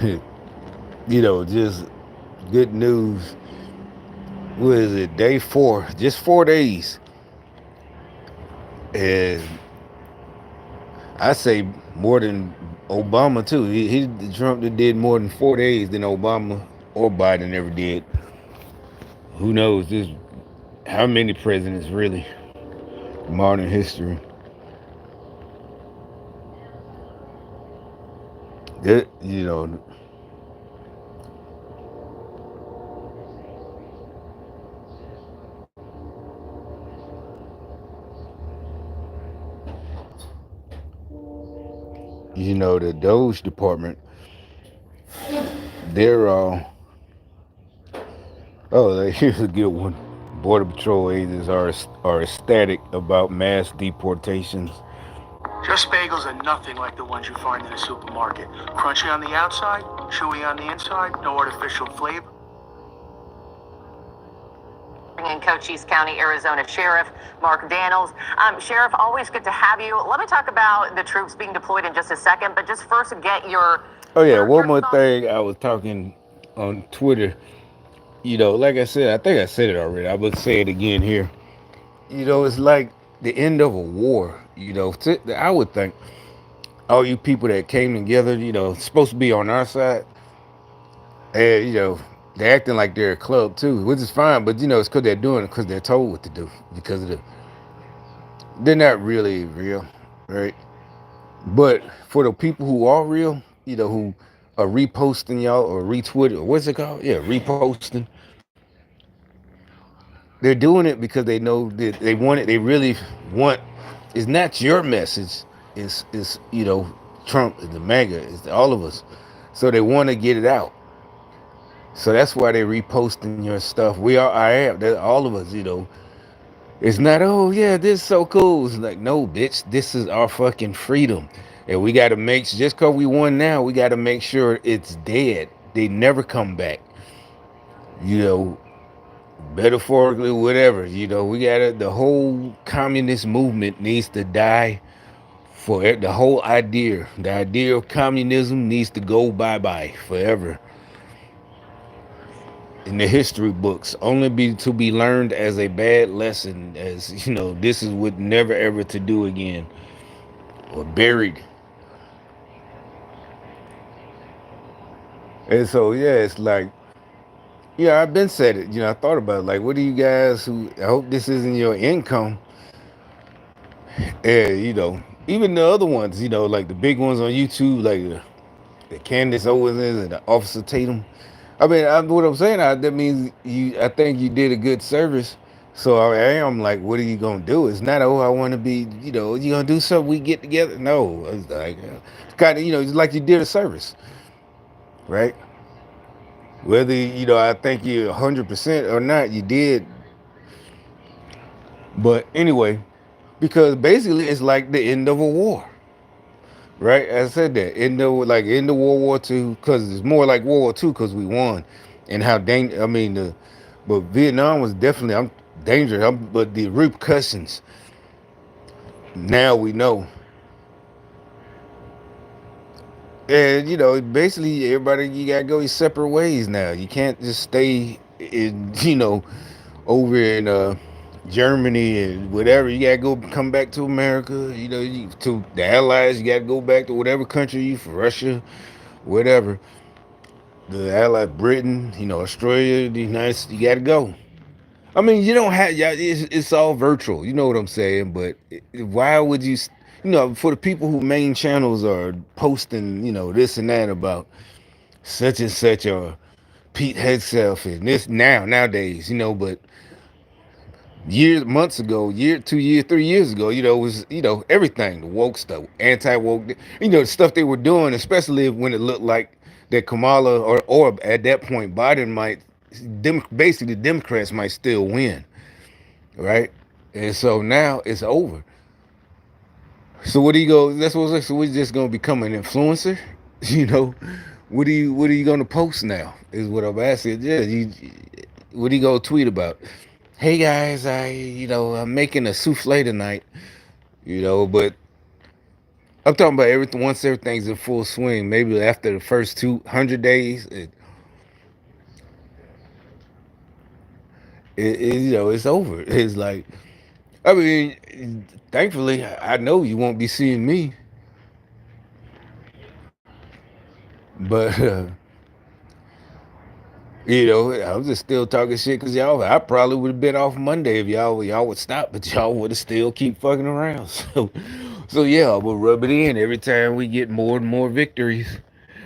Just good news. What is it? Day 4, just 4 days, and I say more than Obama too. He Trump that did more than 4 days than Obama or Biden ever did. Who knows? This how many presidents really modern history. That the Doge department. They're here's a good one. Border Patrol agents are ecstatic about mass deportations. Just bagels are nothing like the ones you find in a supermarket. Crunchy on the outside, chewy on the inside, no artificial flavor. In Cochise County, Arizona Sheriff Mark Daniels. Sheriff, always good to have you. Let me talk about the troops being deployed in just a second, but just first get your Oh yeah, one more thing. I was talking on Twitter. Like I said, I think I said it already. I would say it again here. It's like the end of a war. I would think all you people that came together, supposed to be on our side, and they're acting like they're a club too, which is fine. But it's because they're doing it because they're told what to do because of they're not really real, right? But for the people who are real, who are reposting y'all or retweeting or what's it called? Yeah, reposting. They're doing it because they know that they want it. They really want. It's not your message. It's Trump, the MAGA, it's all of us. So they want to get it out. So that's why they're reposting your stuff. We are. I am. All of us. It's not. Oh yeah, this is so cool. It's like no, bitch. This is our fucking freedom, and we got to make just because we won now, we got to make sure it's dead. They never come back. You know, metaphorically, whatever. We gotta. The whole communist movement needs to die. For the whole idea, the idea of communism needs to go bye bye forever in the history books. Only be to be learned as a bad lesson. As this is what never ever to do again, or buried. And so yeah, it's like I've been said it. I thought about it. Like, what do you guys who? I hope this isn't your income. And even the other ones. Like the big ones on YouTube, like the Candace Owens and the Officer Tatum. I mean, what I'm saying, that means you. I think you did a good service. So I am like, what are you gonna do? It's not, oh, I want to be. You gonna do something? We get together? No, it's like, it's kind of, just like you did a service, right? Whether I think you 100% or not, you did. But anyway, because basically it's like the end of a war, right? I said that end of World War II, because it's more like World War II because we won, and how I mean but Vietnam was definitely I'm dangerous. But the repercussions now we know, and basically everybody you gotta go your separate ways now. You can't just stay in over in Germany and whatever. You gotta go come back to America. To the Allies. You gotta go back to whatever country you from, Russia, whatever. The Allied, Britain, Australia, the United States. You gotta go. I mean, you don't have. Yeah, it's all virtual. You know what I'm saying? But why would you? For the people who main channels are posting, this and that about such and such or Pete Hegseth and this nowadays, but years, months ago, 2 years, 3 years ago, was everything, the woke stuff, anti woke, the stuff they were doing, especially when it looked like that Kamala or at that point Biden might, basically the Democrats might still win, right? And so now it's over. So what do you go? That's what so we're just gonna become an influencer, you know? What are you gonna post now? Is what I'm asking. Yeah, what do you go tweet about? Hey guys, I'm making a souffle tonight, but I'm talking about everything once everything's in full swing. Maybe after the first 200 days, it's over. It's like, I mean, thankfully, I know you won't be seeing me, but I was just still talking shit because y'all. I probably would have been off Monday if y'all would stop, but y'all would have still keep fucking around. So yeah, we'll rub it in every time we get more and more victories.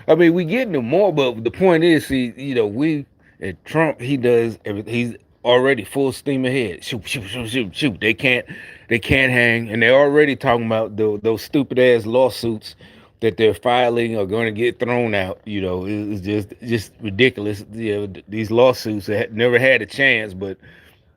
I mean, we getting them more, but the point is, see, we and Trump, he does everything. He's already full steam ahead. Shoot, shoot, shoot, shoot, shoot. They can't hang, and they're already talking about those stupid ass lawsuits that they're filing are going to get thrown out. It's just ridiculous. These lawsuits that never had a chance, but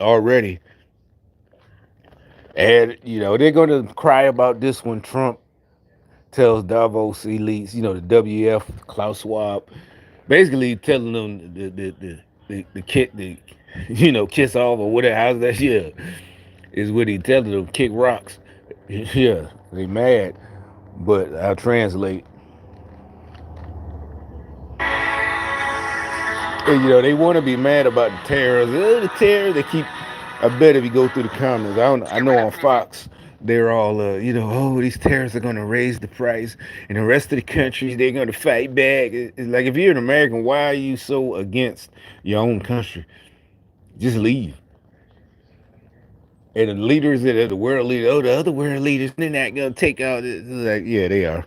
already, and they're going to cry about this when Trump tells Davos elites, the WF, Klaus Schwab, basically telling them the kick the kiss off or whatever. How's that? Yeah, is what he telling them, kick rocks. Yeah, they mad, but I'll translate. And, they want to be mad about the terrors. The terror they keep. I bet if you go through the comments, I know on Fox they're all oh, these terrorists are going to raise the price, and the rest of the countries they're going to fight back. It's like, if you're an American, why are you so against your own country? Just leave. And the leaders that are the world leaders, oh, the other world leaders, they're not going to take out. It's like, yeah, they are.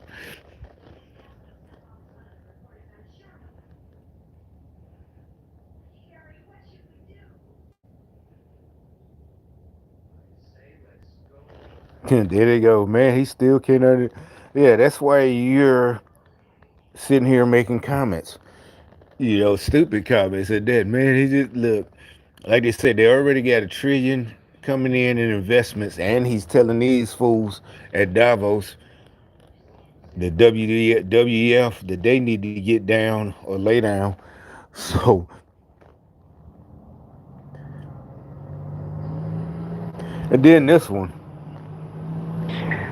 There they go, man. He still can't Yeah, that's why you're sitting here making comments. Stupid comments at that, man. He just look, like they said, they already got $1 trillion coming in investments, and he's telling these fools at Davos, the WEF, that they need to get down or lay down. So, and then this one.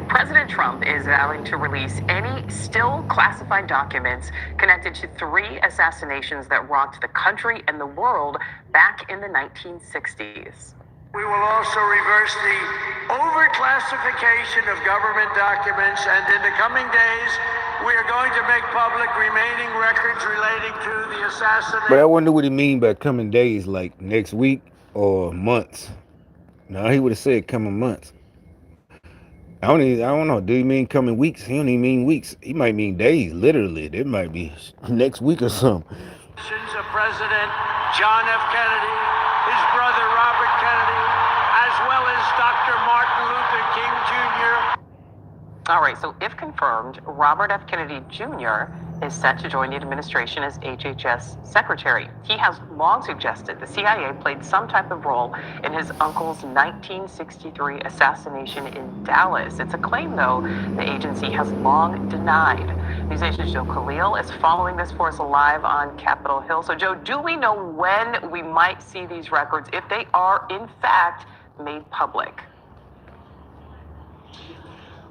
President Trump is vowing to release any still classified documents connected to 3 assassinations that rocked the country and the world back in the 1960s. We will also reverse the overclassification of government documents, and in the coming days, we are going to make public remaining records relating to the assassination. But I wonder what he mean by coming days, like next week or months. No, he would have said coming months. I don't know. Do he mean coming weeks? He don't even mean weeks. He might mean days, literally. It might be next week or something. Of President John F. Kennedy, his brother Robert Kennedy, as well as Dr. Martin Luther King Jr. All right, so if confirmed, Robert F. Kennedy Jr. is set to join the administration as HHS secretary. He has long suggested the CIA played some type of role in his uncle's 1963 assassination in Dallas. It's a claim, though, the agency has long denied. Musician Joe Khalil is following this for us live on Capitol Hill. So, Joe, do we know when we might see these records, if they are, in fact, made public?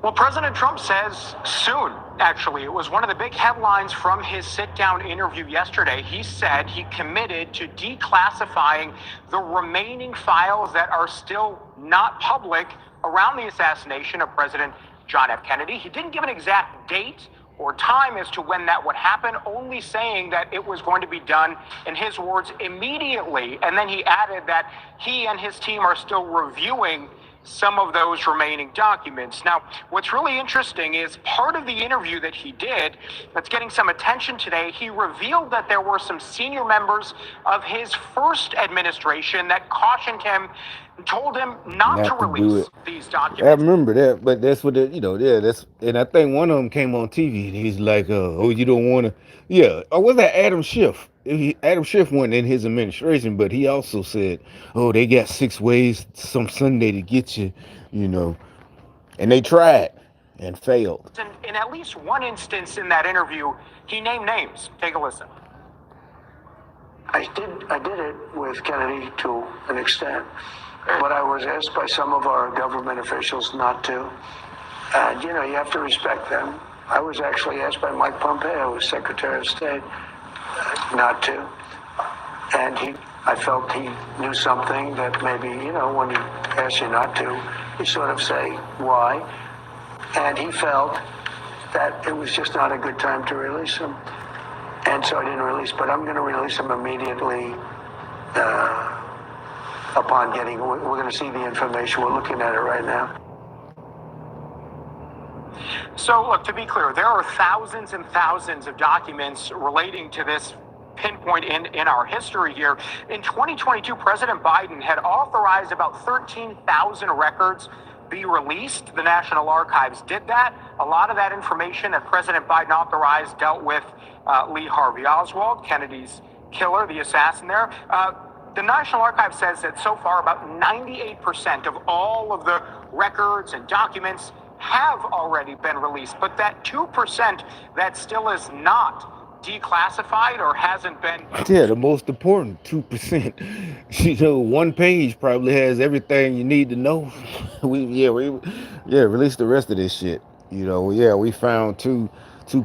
Well, President Trump says soon, actually. It was one of the big headlines from his sit-down interview yesterday. He said he committed to declassifying the remaining files that are still not public around the assassination of President John F. Kennedy. He didn't give an exact date or time as to when that would happen, only saying that it was going to be done, in his words, immediately. And then he added that he and his team are still reviewing some of those remaining documents. Now, what's really interesting is part of the interview that he did that's getting some attention today, he revealed that there were some senior members of his first administration that cautioned him and told him not to release these documents. I remember that, but that's what that's, and I think one of them came on TV and he's like, oh, you don't want to, yeah. Or was that Adam Schiff? Adam Schiff went in his administration, but he also said, oh, they got 6 ways some Sunday to get you, and they tried and failed. In at least one instance in that interview, he named names. Take a listen. I did it with Kennedy to an extent, but I was asked by some of our government officials not to. And, you know, you have to respect them. I was actually asked by Mike Pompeo, who's Secretary of State, not to. And I felt he knew something that maybe, you know, when he asks you not to, you sort of say, why? And he felt that it was just not a good time to release him. And so I didn't release, but I'm going to release him immediately upon getting, we're going to see the information. We're looking at it right now. So, look, to be clear, there are thousands and thousands of documents relating to this pinpoint in our history here. In 2022, President Biden had authorized about 13,000 records be released. The National Archives did that. A lot of that information that President Biden authorized dealt with Lee Harvey Oswald, Kennedy's killer, the assassin there. The National Archives says that so far about 98% of all of the records and documents have already been released, but that 2% that still is not declassified or hasn't been. Yeah, the most important 2%. You know, one page probably has everything you need to know. Release the rest of this shit. You know, we found two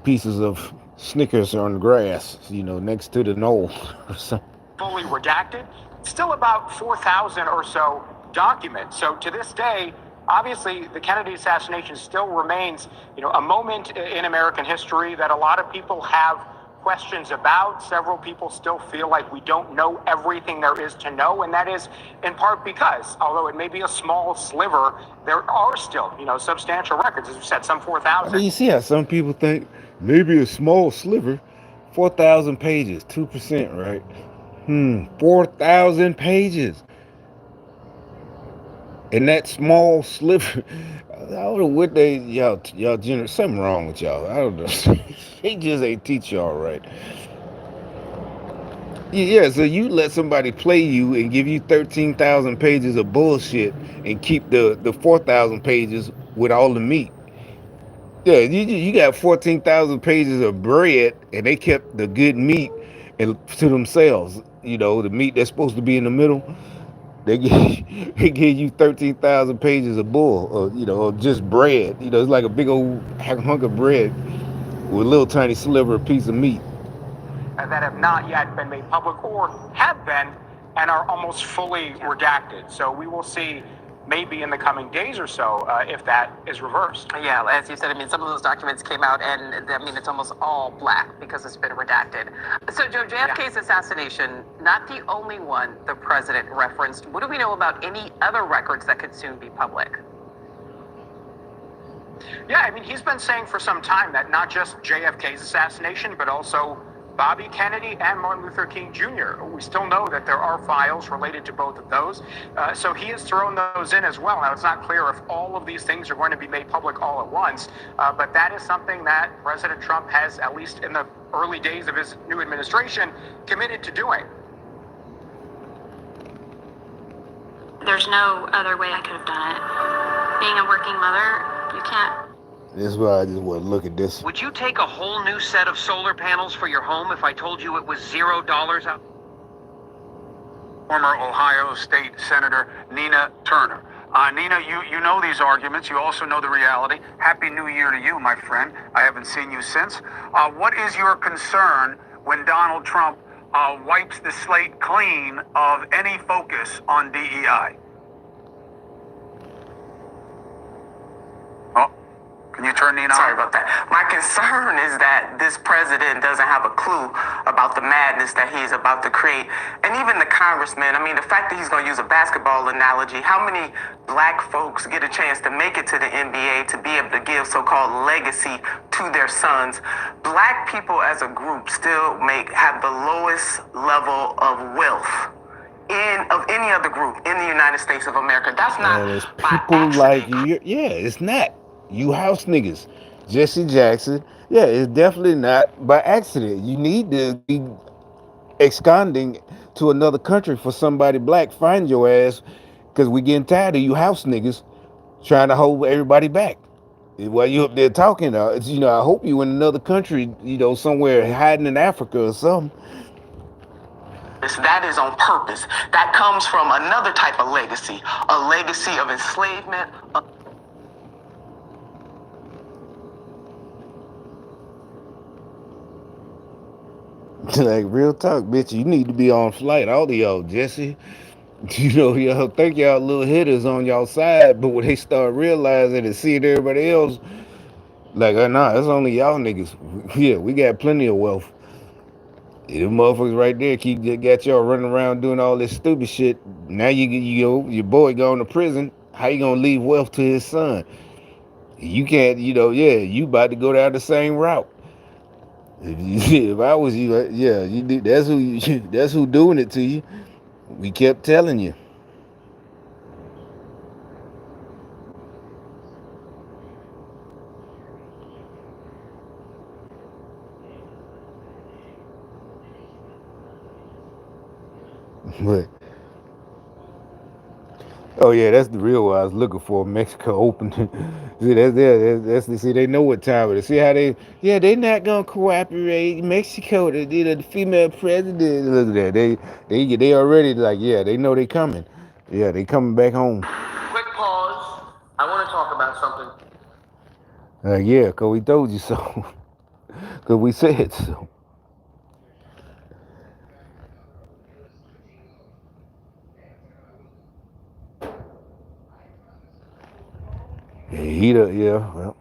pieces of Snickers on the grass, you know, next to the knoll or something. Fully redacted. Still about 4,000 or so documents. So to this day, obviously, the Kennedy assassination still remains, you know, a moment in American history that a lot of people have questions about. Several people still feel like we don't know everything there is to know, and that is in part because, although it may be a small sliver, there are still, you know, substantial records, as you said, some 4,000. I mean, you see how some people think maybe a small sliver, 4,000 pages, 2%, right? 4,000 pages. And that small sliver, I don't know what y'all generate, something wrong with y'all. I don't know. They just ain't teach y'all right. Yeah, so you let somebody play you and give you 13,000 pages of bullshit and keep the 4,000 pages with all the meat. Yeah, you got 14,000 pages of bread and they kept the good meat to themselves. You know, the meat that's supposed to be in the middle. They gave you 13,000 pages of bull, or you know, or just bread. You know, it's like a big old hunk of bread with a little tiny sliver of piece of meat. That have not yet been made public or have been and are almost fully redacted. So we will see maybe in the coming days or so if that is reversed. Yeah, as you said, I mean, some of those documents came out and I mean, it's almost all black because it's been redacted. So Joe, JFK's assassination, not the only one the president referenced. What do we know about any other records that could soon be public? Yeah, I mean, he's been saying for some time that not just JFK's assassination, but also Bobby Kennedy and Martin Luther King Jr. We still know that there are files related to both of those. So he has thrown those in as well. Now, it's not clear if all of these things are going to be made public all at once, but that is something that President Trump has, at least in the early days of his new administration, committed to doing. There's no other way I could have done it. Being a working mother, you can't. That's why I just want to look at this. Would you take a whole new set of solar panels for your home if I told you it was $0 out? Former Ohio State Senator Nina Turner. Nina, you know these arguments. You also know the reality. Happy New Year to you, my friend. I haven't seen you since. What is your concern when Donald Trump wipes the slate clean of any focus on DEI? Can you turn Nina on? Sorry about that. My concern is that this president doesn't have a clue about the madness that he is about to create. And even the congressman, I mean, the fact that he's going to use a basketball analogy, how many black folks get a chance to make it to the NBA to be able to give so-called legacy to their sons? Black people as a group still have the lowest level of wealth of any other group in the United States of America. That's not by people like you. Yeah, it's not. You house niggas. Jesse Jackson. Yeah, it's definitely not by accident. You need to be absconding to another country for somebody black. Find your ass, because we getting tired of you house niggas trying to hold everybody back. While you up there talking, you know, I hope you in another country, you know, somewhere hiding in Africa or something. That is on purpose. That comes from another type of legacy, a legacy of enslavement. Like real talk, bitch. You need to be on flight. All of y'all, Jesse. Y'all think y'all little hitters on y'all side, but when they start realizing and seeing everybody else, like, nah, it's only y'all niggas. Yeah, we got plenty of wealth. Them motherfuckers right there keep got y'all running around doing all this stupid shit. Now your boy going to prison. How you gonna leave wealth to his son? You can't, yeah, you about to go down the same route. If I was you, yeah, you do. That's who that's who doing it to you. We kept telling you. But oh yeah, that's the real one I was looking for. Mexico open. See that's there. That's see they know what time it is. See how they not gonna cooperate. Mexico, the female president. Look at that. They already like they know they coming. Yeah, they coming back home. Quick pause. I want to talk about something. Yeah, cause we told you so. Cause we said so. Well.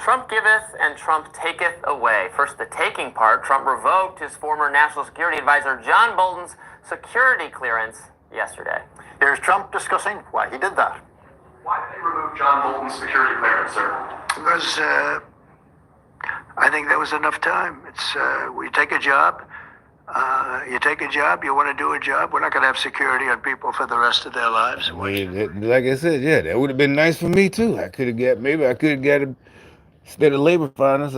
Trump giveth and Trump taketh away. First, the taking part. Trump revoked his former National Security Advisor John Bolton's security clearance yesterday. Here's Trump discussing why he did that. Why did they remove John Bolton's security clearance, sir? Because I think that was enough time. It's we take a job. You take a job. You want to do a job. We're not going to have security on people for the rest of their lives. Like I said, yeah, that would have been nice for me too. I could have got a instead of labor finance,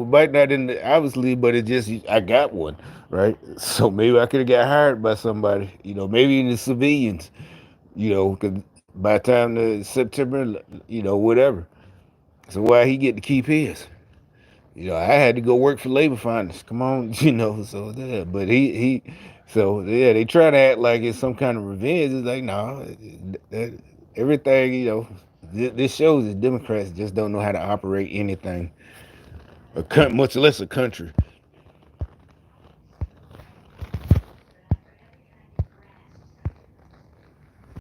might not in the, obviously, but it just I got one, right? So maybe I could have got hired by somebody, maybe in the civilians, 'cause by the time the September, whatever. So why he get to keep his? I had to go work for labor finance. Come on, So yeah, but so yeah, they try to act like it's some kind of revenge. It's like no, everything, this shows that Democrats just don't know how to operate anything, much less a country.